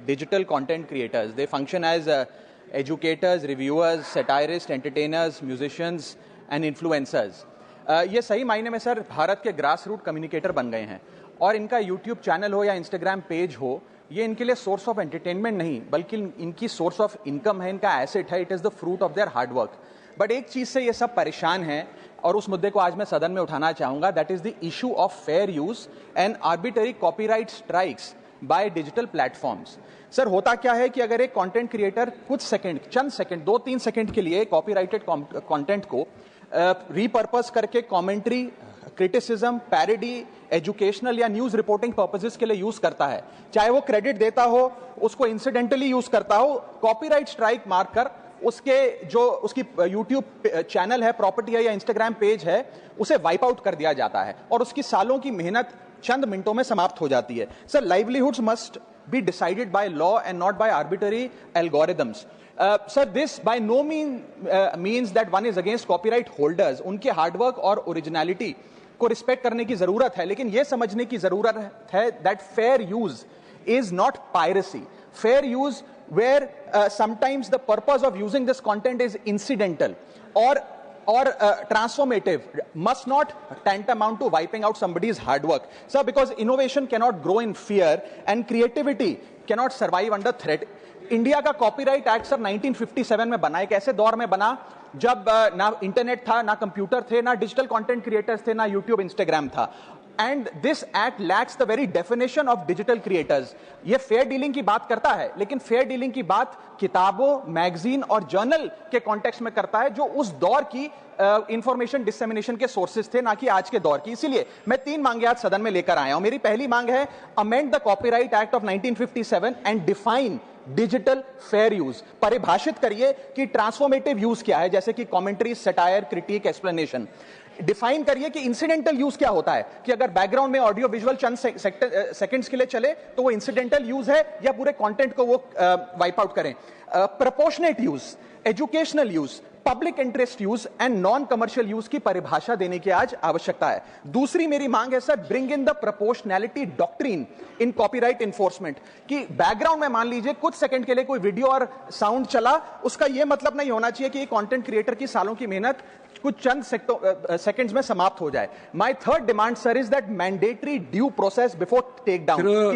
digital content creators. They function as educators, reviewers, satirists, entertainers, musicians and influencers. ये सही मायने में sir Bharat के ग्रास रूट कम्युनिकेटर बन गए हैं और इनका यूट्यूब चैनल हो या इंस्टाग्राम पेज हो, ये इनके लिए सोर्स ऑफ एंटरटेनमेंट नहीं बल्कि इनकी सोर्स ऑफ इनकम है, इनका एसेट है, it is the fruit of their hard work. But एक चीज़ से ये सब परेशान हैं और उस मुद्दे को आज मैं सदन में उठाना चाहूँगा, that is the issue of fair use and arbitrary copyright strikes by digital platforms. Sir होता क्या है कि अगर एक कंटेंट क्रिएटर कुछ सेकंड, चंद सेकंड, 2-3 सेकंड के लिए कॉपीराइटेड कंटेंट को रीपर्पस करके कमेंट्री, क्रिटिसिज्म, पैरोडी, एजुकेशनल या न्यूज रिपोर्टिंग पर्पसेस के लिए यूज करता है, चाहे वो क्रेडिट देता हो, उसको इंसिडेंटली यूज करता हो, कॉपीराइट स्ट्राइक मारकर उसके जो उसकी यूट्यूब चैनल है, प्रॉपर्टी है या इंस्टाग्राम पेज है, उसे वाइप आउट कर दिया जाता है और उसकी सालों की मेहनत चंद मिनटों में समाप्त हो जाती है. Sir, livelihoods must be decided by law and not by arbitrary algorithms. Sir, this by no means that one is against copyright holders. उनके हार्डवर्क और ओरिजिनलिटी को रिस्पेक्ट करने की जरूरत है, लेकिन यह समझने की जरूरत है that fair use is not piracy. Fair use where sometimes the purpose of using this content is incidental or transformative must not tantamount to wiping out somebody's hard work. Sir, because innovation cannot grow in fear and creativity cannot survive under threat. India का copyright act sir 1957 में बना, एक ऐसे दौर में बना जब ना इंटरनेट था, ना कंप्यूटर थे, ना डिजिटल कंटेंट क्रिएटर्स थे, ना यूट्यूब, इंस्टाग्राम था. And this act lakhs the very definition of digital creators. ये फेयर डीलिंग की बात करता है, लेकिन फेयर डीलिंग की बात किताबों, मैगजीन और जर्नल के कॉन्टेक्स्ट में करता है, जो उस दौर की इंफॉर्मेशन डिसेमिनेशन के सोर्सेज थे, ना कि आज के दौर की. इसीलिए मैं 3 मांगे आज सदन में लेकर आया हूं. मेरी पहली मांग है, amend the copyright act of 1957 and define digital fair use. परिभाषित करिए कि ट्रांसफॉर्मेटिव यूज क्या है, जैसे कि commentary, satire, critic, explanation. Define करिए कि इंसिडेंटल यूज क्या होता है, कि अगर बैकग्राउंड में ऑडियो विजुअल चंद सेकंड्स के लिए चले तो वो इंसिडेंटल यूज है या पूरे कंटेंट को वो वाइप आउट करें. Proportionate use, educational use, public interest use and non commercial use की परिभाषा देने की आज आवश्यकता है. दूसरी मेरी मांग है sir, bring in the proportionality doctrine in copyright enforcement. कि बैकग्राउंड में मान लीजिए कुछ सेकंड के लिए कोई वीडियो और साउंड चला, उसका यह मतलब नहीं होना चाहिए कि कंटेंट क्रिएटर की सालों की मेहनत कुछ चंद सेकंड्स में समाप्त हो जाए. My third demand sir is that mandatory due process before take down.